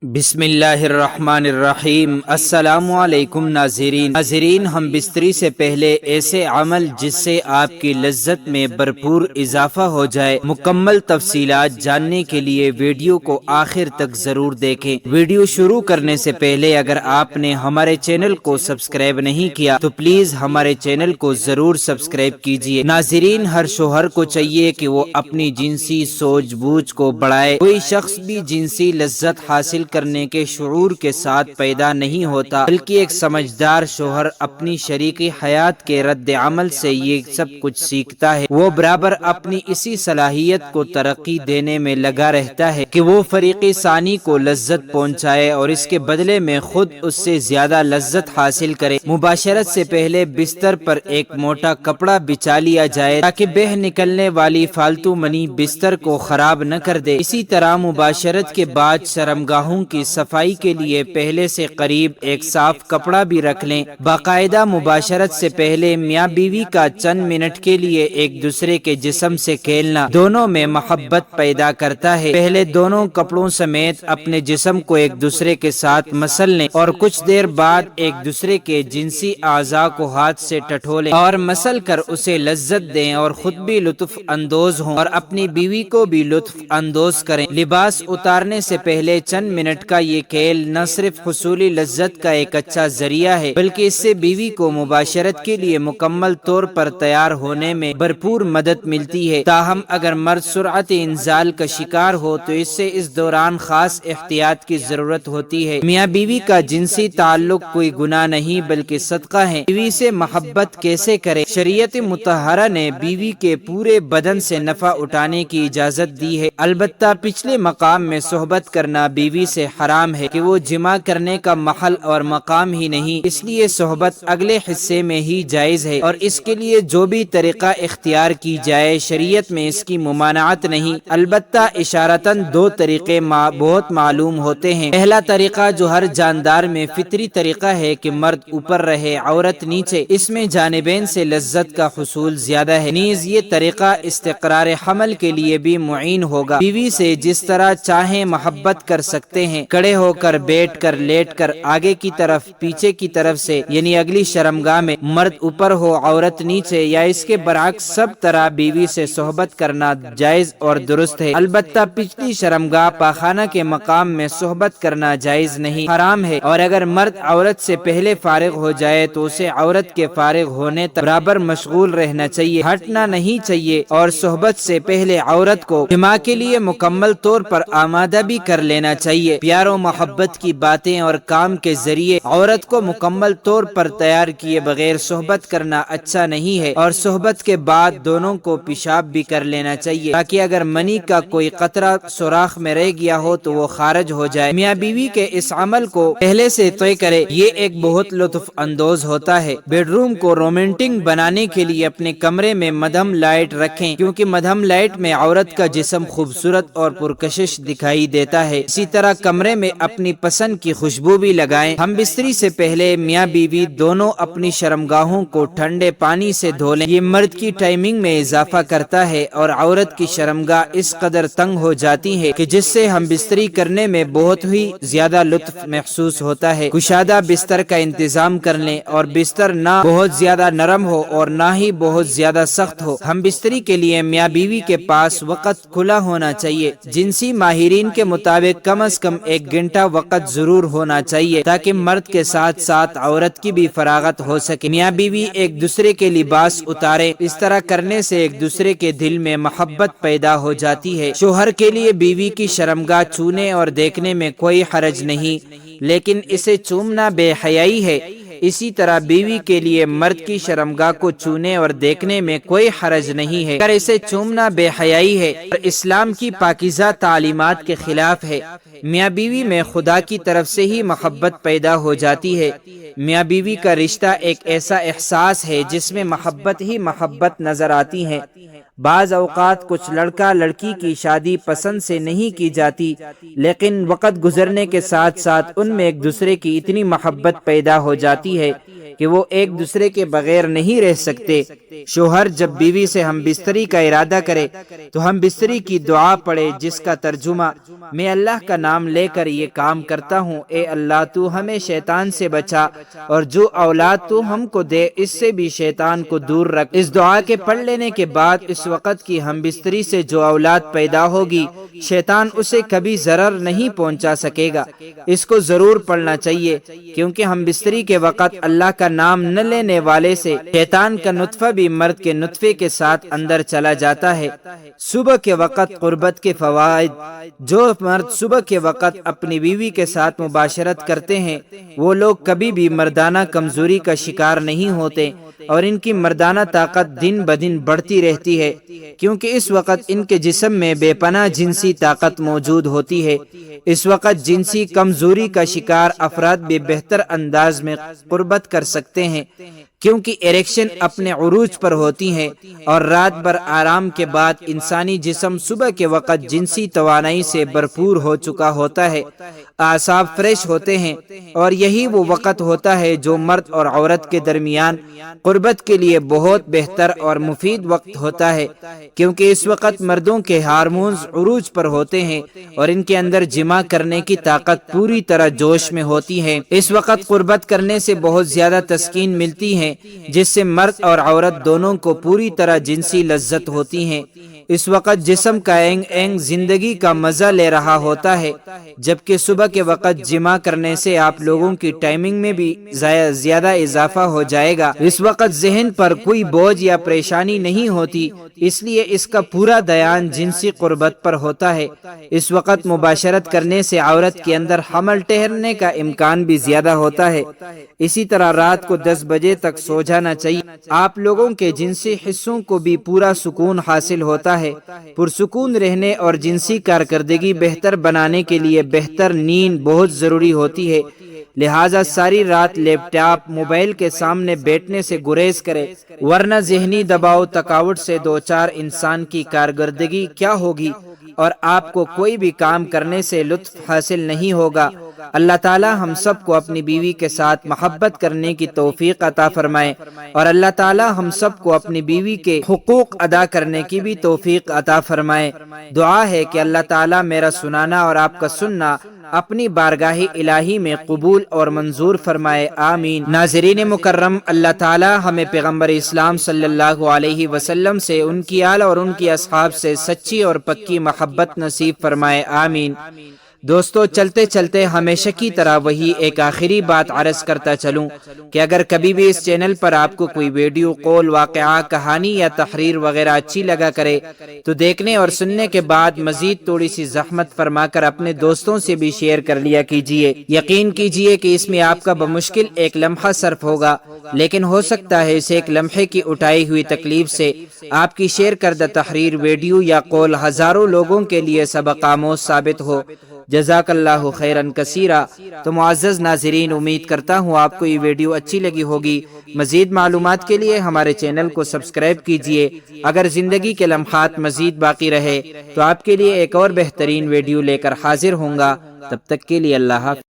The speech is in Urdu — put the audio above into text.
بسم اللہ الرحمن الرحیم۔ السلام علیکم ناظرین، ہم بستری سے پہلے ایسے عمل جس سے آپ کی لذت میں بھرپور اضافہ ہو جائے، مکمل تفصیلات جاننے کے لیے ویڈیو کو آخر تک ضرور دیکھیں۔ ویڈیو شروع کرنے سے پہلے اگر آپ نے ہمارے چینل کو سبسکرائب نہیں کیا تو پلیز ہمارے چینل کو ضرور سبسکرائب کیجیے۔ ناظرین، ہر شوہر کو چاہیے کہ وہ اپنی جنسی سوچ بوجھ کو بڑھائے۔ کوئی شخص بھی جنسی لذت حاصل کرنے کے شعور کے ساتھ پیدا نہیں ہوتا، بلکہ ایک سمجھدار شوہر اپنی شریکی حیات کے رد عمل سے یہ سب کچھ سیکھتا ہے۔ وہ برابر اپنی اسی صلاحیت کو ترقی دینے میں لگا رہتا ہے کہ وہ فریقی ثانی کو لذت پہنچائے اور اس کے بدلے میں خود اس سے زیادہ لذت حاصل کرے۔ مباشرت سے پہلے بستر پر ایک موٹا کپڑا بچھا لیا جائے تاکہ بہہ نکلنے والی فالتو منی بستر کو خراب نہ کر دے۔ اسی طرح مباشرت کے بعد شرمگاہوں کی صفائی کے لیے پہلے سے قریب ایک صاف کپڑا بھی رکھ لیں۔ باقاعدہ مباشرت سے پہلے میاں بیوی کا چند منٹ کے لیے ایک دوسرے کے جسم سے کھیلنا دونوں میں محبت پیدا کرتا ہے۔ پہلے دونوں کپڑوں سمیت اپنے جسم کو ایک دوسرے کے ساتھ مسل لیں اور کچھ دیر بعد ایک دوسرے کے جنسی اعضاء کو ہاتھ سے ٹٹولیں اور مسل کر اسے لذت دیں اور خود بھی لطف اندوز ہوں اور اپنی بیوی کو بھی لطف اندوز کریں۔ لباس اتارنے سے پہلے چند منٹ کا یہ کھیل نہ صرف حصولی لذت کا ایک اچھا ذریعہ ہے بلکہ اس سے بیوی کو مباشرت کے لیے مکمل طور پر تیار ہونے میں بھرپور مدد ملتی ہے۔ تاہم اگر مرد سرعت انزال کا شکار ہو تو اس سے اس دوران خاص احتیاط کی ضرورت ہوتی ہے۔ میاں بیوی کا جنسی تعلق کوئی گناہ نہیں بلکہ صدقہ ہے۔ بیوی سے محبت کیسے کرے؟ شریعت مطہرہ نے بیوی کے پورے بدن سے نفع اٹھانے کی اجازت دی ہے، البتہ پچھلے مقام میں صحبت کرنا بیوی سے حرام ہے کہ وہ جمع کرنے کا محل اور مقام ہی نہیں، اس لیے صحبت اگلے حصے میں ہی جائز ہے اور اس کے لیے جو بھی طریقہ اختیار کی جائے شریعت میں اس کی ممانعت نہیں۔ البتہ اشارتاً دو طریقے بہت معلوم ہوتے ہیں۔ پہلا طریقہ جو ہر جاندار میں فطری طریقہ ہے کہ مرد اوپر رہے عورت نیچے، اس میں جانبین سے لذت کا حصول زیادہ ہے۔ نیز یہ طریقہ استقرار حمل کے لیے بھی معین ہوگا۔ بیوی سے جس طرح چاہیں محبت کر سکتے ہیں، کھڑے ہو کر، بیٹھ کر، لیٹ کر، آگے کی طرف، پیچھے کی طرف سے، یعنی اگلی شرمگاہ میں مرد اوپر ہو عورت نیچے یا اس کے برعکس، سب طرح بیوی سے صحبت کرنا جائز اور درست ہے۔ البتہ پچھلی شرمگاہ پاخانہ کے مقام میں صحبت کرنا جائز نہیں، حرام ہے، اور اگر مرد عورت سے پہلے فارغ ہو جائے تو اسے عورت کے فارغ ہونے تک برابر مشغول رہنا چاہیے، ہٹنا نہیں چاہیے، اور صحبت سے پہلے عورت کو جماع کے لیے مکمل طور پر آمادہ بھی کر لینا چاہیے۔ پیار و محبت کی باتیں اور کام کے ذریعے عورت کو مکمل طور پر تیار کیے بغیر صحبت کرنا اچھا نہیں ہے، اور صحبت کے بعد دونوں کو پیشاب بھی کر لینا چاہیے تاکہ اگر منی کا کوئی قطرہ سوراخ میں رہ گیا ہو تو وہ خارج ہو جائے۔ میاں بیوی کے اس عمل کو پہلے سے طے کرے، یہ ایک بہت لطف اندوز ہوتا ہے۔ بیڈ روم کو رومانٹک بنانے کے لیے اپنے کمرے میں مدھم لائٹ رکھیں، کیونکہ مدھم لائٹ میں عورت کا جسم خوبصورت اور پرکشش دکھائی دیتا ہے۔ اسی طرح کمرے میں اپنی پسند کی خوشبو بھی لگائیں۔ ہم بستری سے پہلے میاں بیوی دونوں اپنی شرمگاہوں کو ٹھنڈے پانی سے دھو لیں، یہ مرد کی ٹائمنگ میں اضافہ کرتا ہے اور عورت کی شرمگاہ اس قدر تنگ ہو جاتی ہے کہ جس سے ہم بستری کرنے میں بہت ہی زیادہ لطف محسوس ہوتا ہے۔ کشادہ بستر کا انتظام کر لیں اور بستر نہ بہت زیادہ نرم ہو اور نہ ہی بہت زیادہ سخت ہو۔ ہم بستری کے لیے میاں بیوی کے پاس وقت کھلا ہونا چاہیے۔ جنسی ماہرین کے مطابق کم از کم 1 گھنٹہ وقت ضرور ہونا چاہیے تاکہ مرد کے ساتھ ساتھ عورت کی بھی فراغت ہو سکے۔ میاں بیوی ایک دوسرے کے لباس اتارے، اس طرح کرنے سے ایک دوسرے کے دل میں محبت پیدا ہو جاتی ہے۔ شوہر کے لیے بیوی کی شرمگاہ چھونے اور دیکھنے میں کوئی حرج نہیں، لیکن اسے چومنا بے حیائی ہے۔ اسی طرح بیوی کے لیے مرد کی شرمگاہ کو چھونے اور دیکھنے میں کوئی حرج نہیں ہے، اگر اسے چومنا بے حیائی ہے اور اسلام کی پاکیزہ تعلیمات کے خلاف ہے۔ میاں بیوی میں خدا کی طرف سے ہی محبت پیدا ہو جاتی ہے۔ میاں بیوی کا رشتہ ایک ایسا احساس ہے جس میں محبت ہی محبت نظر آتی ہے۔ بعض اوقات کچھ لڑکا لڑکی کی شادی پسند سے نہیں کی جاتی، لیکن وقت گزرنے کے ساتھ ساتھ ان میں ایک دوسرے کی اتنی محبت پیدا ہو جاتی ہے کہ وہ ایک دوسرے کے بغیر نہیں رہ سکتے۔ شوہر جب بیوی سے ہم بستری کا ارادہ کرے تو ہم بستری کی دعا پڑھے، جس کا ترجمہ میں اللہ کا نام لے کر یہ کام کرتا ہوں، اے اللہ تو ہمیں شیطان سے بچا اور جو اولاد تو ہم کو دے اس سے بھی شیطان کو دور رکھ۔ اس دعا کے پڑھ لینے کے بعد اس وقت کی ہم بستری سے جو اولاد پیدا ہوگی شیطان اسے کبھی ضرر نہیں پہنچا سکے گا۔ اس کو ضرور پڑھنا چاہیے، کیونکہ ہم بستری کے وقت اللہ کا نام نہ لینے والے سے شیطان کا نطفہ بھی مرد کے نطفے کے ساتھ اندر چلا جاتا ہے۔ صبح کے وقت قربت کے فوائد۔ جو مرد صبح کے وقت اپنی بیوی کے ساتھ مباشرت کرتے ہیں وہ لوگ کبھی بھی مردانہ کمزوری کا شکار نہیں ہوتے اور ان کی مردانہ طاقت دن بدن بڑھتی رہتی ہے، کیونکہ اس وقت ان کے جسم میں بے پناہ جنسی طاقت موجود ہوتی ہے۔ اس وقت جنسی کمزوری کا شکار افراد بھی بہتر انداز میں قربت کر سکتے ہیں، کیونکہ اریکشن اپنے عروج پر ہوتی ہیں اور رات بھر آرام کے بعد انسانی جسم صبح کے وقت جنسی توانائی سے بھرپور ہو چکا ہوتا ہے، اعصاب فریش ہوتے ہیں، اور یہی وہ وقت ہوتا ہے جو مرد اور عورت کے درمیان قربت کے لیے بہت بہتر اور مفید وقت ہوتا ہے، کیونکہ اس وقت مردوں کے ہارمونز عروج پر ہوتے ہیں اور ان کے اندر جمع کرنے کی طاقت پوری طرح جوش میں ہوتی ہے۔ اس وقت قربت کرنے سے بہت زیادہ تسکین ملتی ہے، جس سے مرد اور عورت دونوں کو پوری طرح جنسی لذت ہوتی ہے۔ اس وقت جسم کا اینگ اینگ زندگی کا مزہ لے رہا ہوتا ہے، جبکہ صبح کے وقت جمع کرنے سے آپ لوگوں کی ٹائمنگ میں بھی زیادہ اضافہ ہو جائے گا۔ اس وقت ذہن پر کوئی بوجھ یا پریشانی نہیں ہوتی، اس لیے اس کا پورا دھیان جنسی قربت پر ہوتا ہے۔ اس وقت مباشرت کرنے سے عورت کے اندر حمل ٹھہرنے کا امکان بھی زیادہ ہوتا ہے۔ اسی طرح رات کو 10 بجے تک سو جانا چاہیے۔ آپ لوگوں کے جنسی حصوں کو بھی پورا سکون حاصل ہوتا ہے۔ پرسکون رہنے اور جنسی کارکردگی بہتر بنانے کے لیے بہتر نیند بہت ضروری ہوتی ہے، لہٰذا ساری رات لیپ ٹاپ موبائل کے سامنے بیٹھنے سے گریز کرے، ورنہ ذہنی دباؤ تھکاوٹ سے دوچار انسان کی کارکردگی کیا ہوگی اور آپ کو کوئی بھی کام کرنے سے لطف حاصل نہیں ہوگا۔ اللہ تعالی ہم سب کو اپنی بیوی کے ساتھ محبت کرنے کی توفیق عطا فرمائے، اور اللہ تعالی ہم سب کو اپنی بیوی کے حقوق ادا کرنے کی بھی توفیق عطا فرمائے۔ دعا ہے کہ اللہ تعالی میرا سنانا اور آپ کا سننا اپنی بارگاہ الہی میں قبول اور منظور فرمائے، آمین۔ ناظرین مکرم، اللہ تعالی ہمیں پیغمبر اسلام صلی اللہ علیہ وسلم سے، ان کی آل اور ان کی اصحاب سے سچی اور پکی محبت نصیب فرمائے، آمین۔ دوستو، چلتے چلتے ہمیشہ کی طرح وہی ایک آخری بات عرض کرتا چلوں کہ اگر کبھی بھی اس چینل پر آپ کو کوئی ویڈیو، قول، واقعہ، کہانی یا تحریر وغیرہ اچھی لگا کرے تو دیکھنے اور سننے کے بعد مزید تھوڑی سی زحمت فرما کر اپنے دوستوں سے بھی شیئر کر لیا کیجئے۔ یقین کیجئے کہ اس میں آپ کا بمشکل ایک لمحہ صرف ہوگا، لیکن ہو سکتا ہے اس ایک لمحے کی اٹھائی ہوئی تکلیف سے آپ کی شیئر کردہ تحریر، ویڈیو یا قول ہزاروں لوگوں کے لیے سبق آموز ثابت ہو۔ جزاک اللہ خیرن کثیرا۔ تو معزز ناظرین، امید کرتا ہوں آپ کو یہ ویڈیو اچھی لگی ہوگی۔ مزید معلومات کے لیے ہمارے چینل کو سبسکرائب کیجئے۔ اگر زندگی کے لمحات مزید باقی رہے تو آپ کے لیے ایک اور بہترین ویڈیو لے کر حاضر ہوں گا۔ تب تک کے لیے اللہ حافظ۔